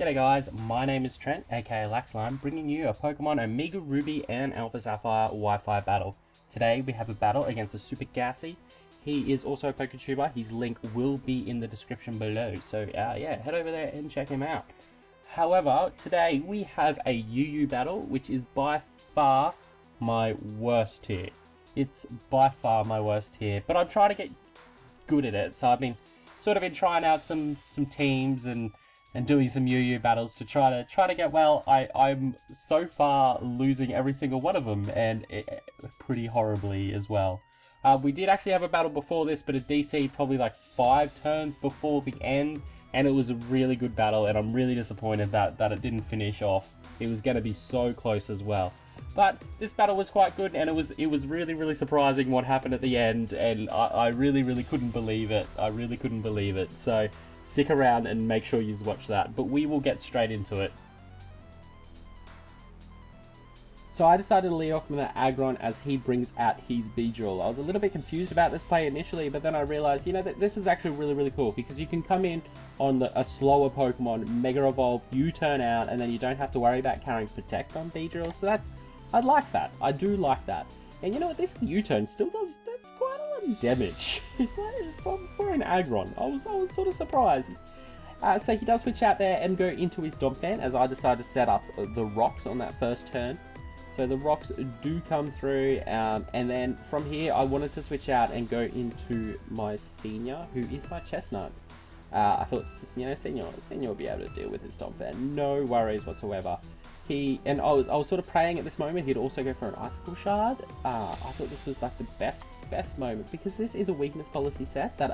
G'day guys, my name is Trent, aka LaxLime, bringing you a Pokemon Omega Ruby and Alpha Sapphire Wi-Fi battle. Today we have a battle against a SupahGassy. He is also a PokeTuber, his link will be in the description below, so yeah, head over there and check him out. However, today we have a UU battle, which is by far my worst tier. It's by far my worst tier, but I'm trying to get good at it, so I've been trying out some teams and doing some UU battles to try to get well. I'm so far losing every single one of them, and pretty horribly as well. We did actually have a battle before this, but it DC'd probably like 5 turns before the end, and it was a really good battle, and I'm really disappointed that it didn't finish off. It was going to be so close as well. But this battle was quite good, and it was really surprising what happened at the end, and I really couldn't believe it. I really couldn't believe it. So stick around and make sure you watch that, but we will get straight into it. So I decided to lead off with an Aggron as he brings out his Beedrill. I was a little bit confused about this play initially, but then I realized, you know, that this is actually really cool, because you can come in on a slower Pokemon, Mega Evolve, U-turn out, and then you don't have to worry about carrying Protect on Beedrill, so I like that. I do like that. And you know what, this U-turn still does quite a lot of damage. It's like, for an Aggron, I was sort of surprised. So he does switch out there and go into his Domphan, as I decided to set up the rocks on that first turn. So the rocks do come through, and then from here I wanted to switch out and go into my Senior, who is my Chestnut. I thought, you know, Senior will be able to deal with his Domphan, no worries whatsoever. I was sort of praying at this moment he'd also go for an Icicle Shard. I thought this was like the best moment, because this is a weakness policy set that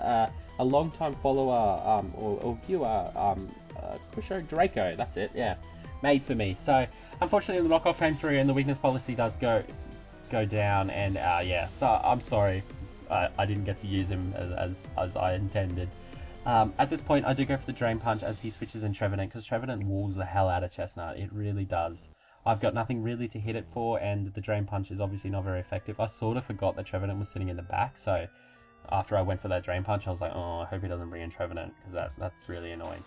a long-time follower or viewer, Kusho Draco, that's it, yeah, made for me. So unfortunately the knockoff came through and the weakness policy does go down, and yeah, so I'm sorry I didn't get to use him as I intended. At this point I do go for the Drain Punch as he switches in Trevenant, because Trevenant walls the hell out of Chestnut, it really does. I've got nothing really to hit it for, and the Drain Punch is obviously not very effective. I sort of forgot that Trevenant was sitting in the back, so after I went for that Drain Punch I was like, oh, I hope he doesn't bring in Trevenant, because that's really annoying.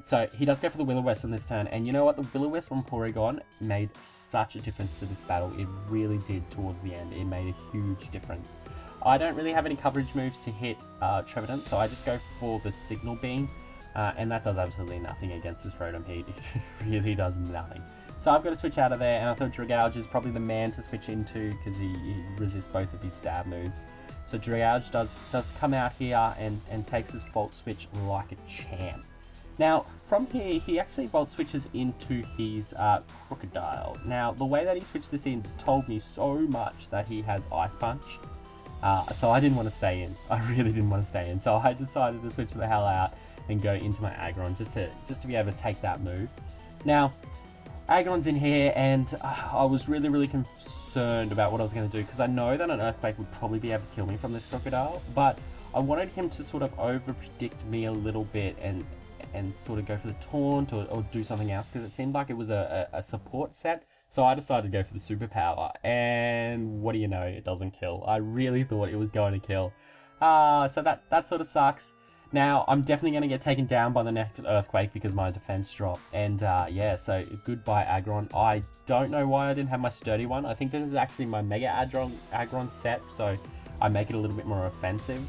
So he does go for the Will-O-Wisp on this turn, and you know what, the Will-O-Wisp on Porygon made such a difference to this battle. It really did towards the end. It made a huge difference. I don't really have any coverage moves to hit Trevenant, so I just go for the Signal Beam, and that does absolutely nothing against this Rotom Heat. It really does nothing. So I've got to switch out of there, and I thought Dragouge is probably the man to switch into, because he resists both of his stab moves. So Dragouge does come out here and takes his Volt Switch like a champ. Now, from here, he actually Volt Switches into his Crocodile. Now, the way that he switched this in told me so much that he has Ice Punch. So I didn't want to stay in. I really didn't want to stay in. So I decided to switch the hell out and go into my Aggron just to be able to take that move. Now, Aggron's in here, and I was really concerned about what I was going to do, because I know that an Earthquake would probably be able to kill me from this Crocodile, but I wanted him to sort of over-predict me a little bit and sort of go for the Taunt or do something else, because it seemed like it was a support set. So I decided to go for the Superpower, and what do you know, it doesn't kill. I really thought it was going to kill. So that sort of sucks. Now, I'm definitely going to get taken down by the next Earthquake because my defense dropped. And yeah, so goodbye Aggron. I don't know why I didn't have my sturdy one. I think this is actually my Mega Aggron set, so I make it a little bit more offensive.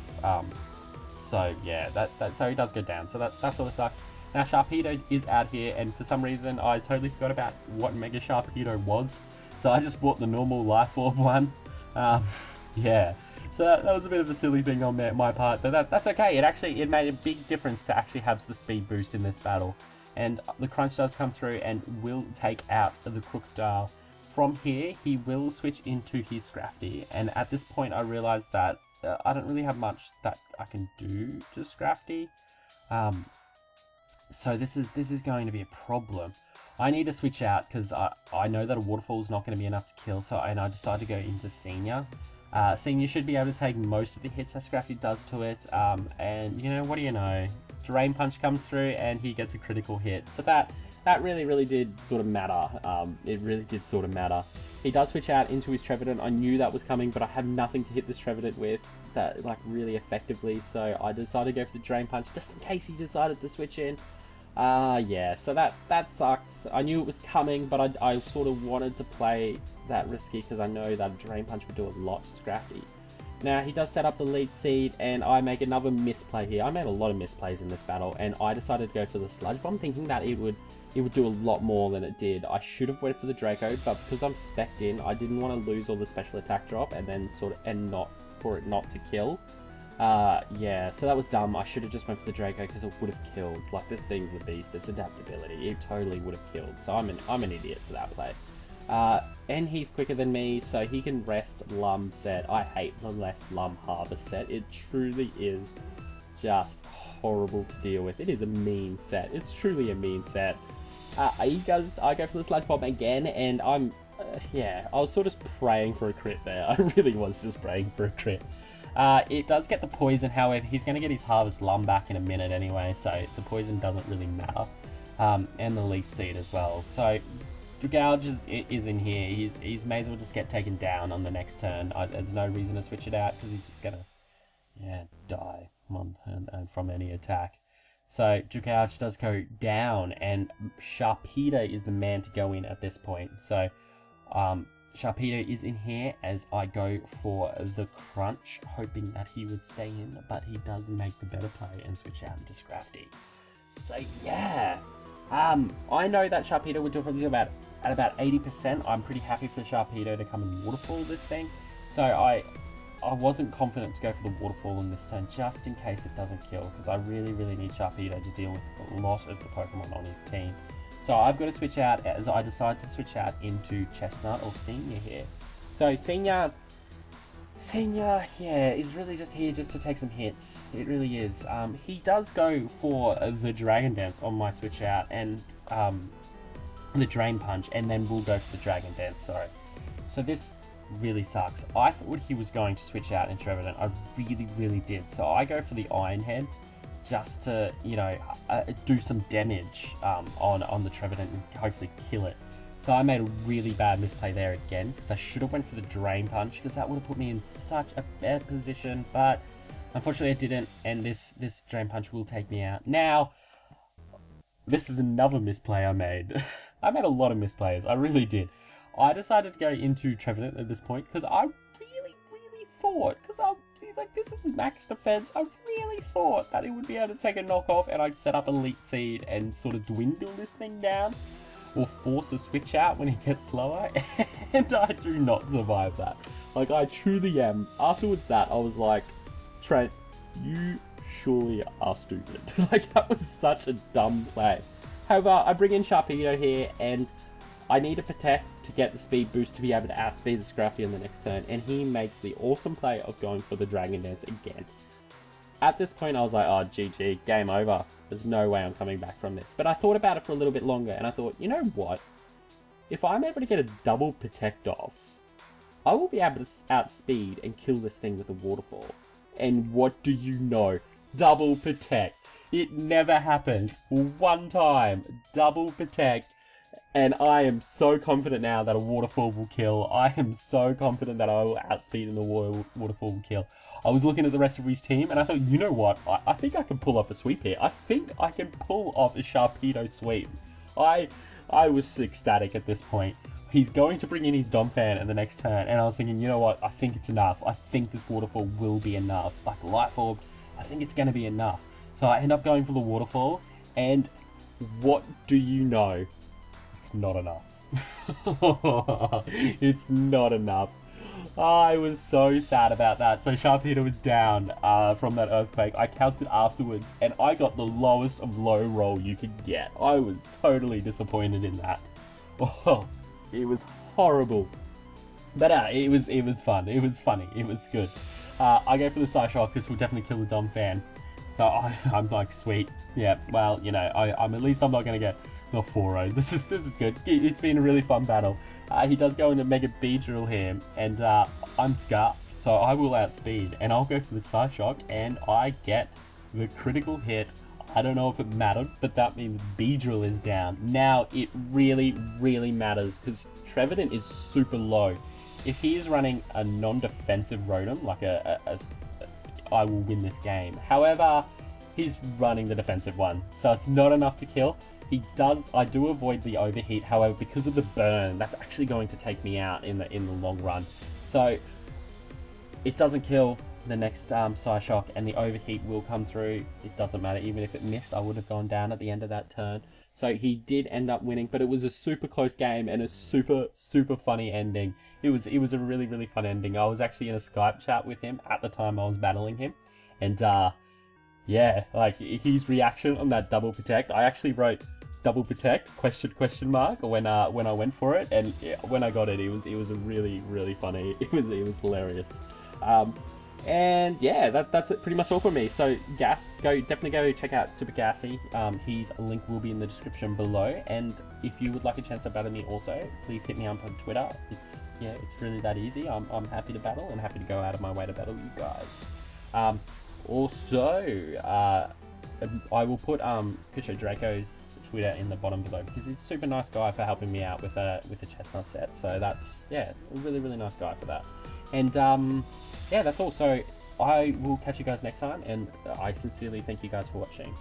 So yeah, so he does go down, so that sort of sucks. Now Sharpedo is out here, and for some reason I totally forgot about what Mega Sharpedo was, so I just bought the normal Life Orb one. Yeah, so that was a bit of a silly thing on my part, but that's okay. It made a big difference to actually have the speed boost in this battle, and the Crunch does come through and will take out the Crocodile. From here, he will switch into his Scrafty, and at this point I realized that I don't really have much that I can do to Scrafty. So this is going to be a problem. I need to switch out, because I know that a Waterfall is not going to be enough to kill, and I decided to go into Senior. Senior should be able to take most of the hits that Scrafty does to it, and you know, what do you know? Drain Punch comes through and he gets a critical hit. So that really did sort of matter. It really did sort of matter. He does switch out into his Trevenant. I knew that was coming, but I had nothing to hit this Trevenant with that like really effectively, so I decided to go for the Drain Punch just in case he decided to switch in. Yeah, so that sucks. I knew it was coming, but I sort of wanted to play that risky because I know that a Drain Punch would do a lot to Scrafty. Now, he does set up the Leech Seed, and I make another misplay here. I made a lot of misplays in this battle, and I decided to go for the Sludge Bomb, thinking that it would do a lot more than it did. I should have went for the Draco, but because I'm spec'd in, I didn't want to lose all the special attack drop, and then not to kill. Yeah, so that was dumb. I should have just went for the Draco because it would have killed. Like, this thing's a beast. It's adaptability. It totally would have killed. So I'm an idiot for that play. And he's quicker than me, so he can rest Lum set. I hate the less Lum Harvest set. It truly is just horrible to deal with. It is a mean set. It's truly a mean set. I go for the Sludge Bomb again, and yeah, I was sort of praying for a crit there. I really was just praying for a crit. It does get the poison, however, he's going to get his Harvest Lum back in a minute anyway, so the poison doesn't really matter. And the Leaf Seed as well. So Gouge is in here. He's may as well just get taken down on the next turn. There's no reason to switch it out because he's just gonna die one turn from any attack. So Gouge does go down, and Sharpedo is the man to go in at this point. So Sharpedo is in here as I go for the Crunch, hoping that he would stay in, but he does make the better play and switch out into Scrafty. So yeah. I know that Sharpedo would do probably at about 80%. I'm pretty happy for Sharpedo to come and Waterfall this thing. So I wasn't confident to go for the Waterfall in this turn, just in case it doesn't kill, because I really need Sharpedo to deal with a lot of the Pokemon on his team. So I've got to switch out, as I decide to switch out into Chestnut or Senior here. So Senior, yeah, is really just here just to take some hits. It really is. He does go for the Dragon Dance on my switch out, and the Drain Punch, and then we'll go for the Dragon Dance, sorry. So this really sucks. I thought he was going to switch out in Trevenant. I really did. So I go for the Iron Head just to, you know, do some damage on the Trevenant and hopefully kill it. So I made a really bad misplay there again, because I should have went for the Drain Punch, because that would have put me in such a bad position, but unfortunately I didn't, and this Drain Punch will take me out. Now, this is another misplay I made. I made a lot of misplays, I really did. I decided to go into Trevenant at this point, because I really thought, because I'm like, this is max defense, I really thought that it would be able to take a knockoff, and I'd set up Elite Seed and sort of dwindle this thing down, or force a switch out when he gets lower, and I do not survive that. Like, I truly am. Afterwards that, I was like, Trent, you surely are stupid. Like, that was such a dumb play. However, I bring in Sharpedo here, and I need to Protect to get the speed boost to be able to outspeed the Scrafty on the next turn, and he makes the awesome play of going for the Dragon Dance again. At this point, I was like, oh, GG, game over. There's no way I'm coming back from this. But I thought about it for a little bit longer, and I thought, you know what? If I'm able to get a double Protect off, I will be able to outspeed and kill this thing with a Waterfall. And what do you know? Double Protect. It never happens. One time. Double Protect. And I am so confident now that a Waterfall will kill. I am so confident that I will outspeed and the Waterfall will kill. I was looking at the rest of his team, and I thought, you know what? I think I can pull off a sweep here. I think I can pull off a Sharpedo sweep. I was ecstatic at this point. He's going to bring in his Donphan in the next turn, and I was thinking, you know what? I think it's enough. I think this Waterfall will be enough. Like Life Orb, I think it's going to be enough. So I end up going for the Waterfall, and what do you know? It's not enough. It's not enough. I was so sad about that. So Sharpedo was down from that Earthquake. I counted afterwards, and I got the lowest of low roll you could get. I was totally disappointed in that. Oh, it was horrible. But it was fun. It was funny. It was good. I go for the Psyshock. This will definitely kill the Donphan. So I'm like, sweet. Yeah, well, you know, I'm at least I'm not going to get the 4-0. This is good. It's been a really fun battle. He does go into Mega Beedrill here, and I'm Scarf, so I will outspeed, and I'll go for the Psyshock, and I get the critical hit. I don't know if it mattered, but that means Beedrill is down. Now, it really matters, because Trevenant is super low. If he is running a non-defensive Rotom, like I will win this game. However, he's running the defensive one, so it's not enough to kill. I do avoid the overheat, however, because of the burn, that's actually going to take me out in the long run. So it doesn't kill the next Psyshock, and the overheat will come through. It doesn't matter, even if it missed, I would have gone down at the end of that turn. So he did end up winning, but it was a super close game and a super funny ending. It was a really fun ending. I was actually in a Skype chat with him at the time I was battling him, and yeah, like his reaction on that double protect, I actually wrote double protect question mark when I went for it, and when I got it, it was a really funny. It was hilarious. And yeah, that's it, pretty much all for me. So definitely go check out SupahGassy. His link will be in the description below. And if you would like a chance to battle me also, please hit me up on Twitter. It's really that easy. I'm happy to battle and happy to go out of my way to battle you guys. Also, I will put Kusho Draco's Twitter in the bottom below, because he's a super nice guy for helping me out with a chestnut set. So that's, yeah, a really nice guy for that. And yeah, that's all. So I will catch you guys next time, and I sincerely thank you guys for watching.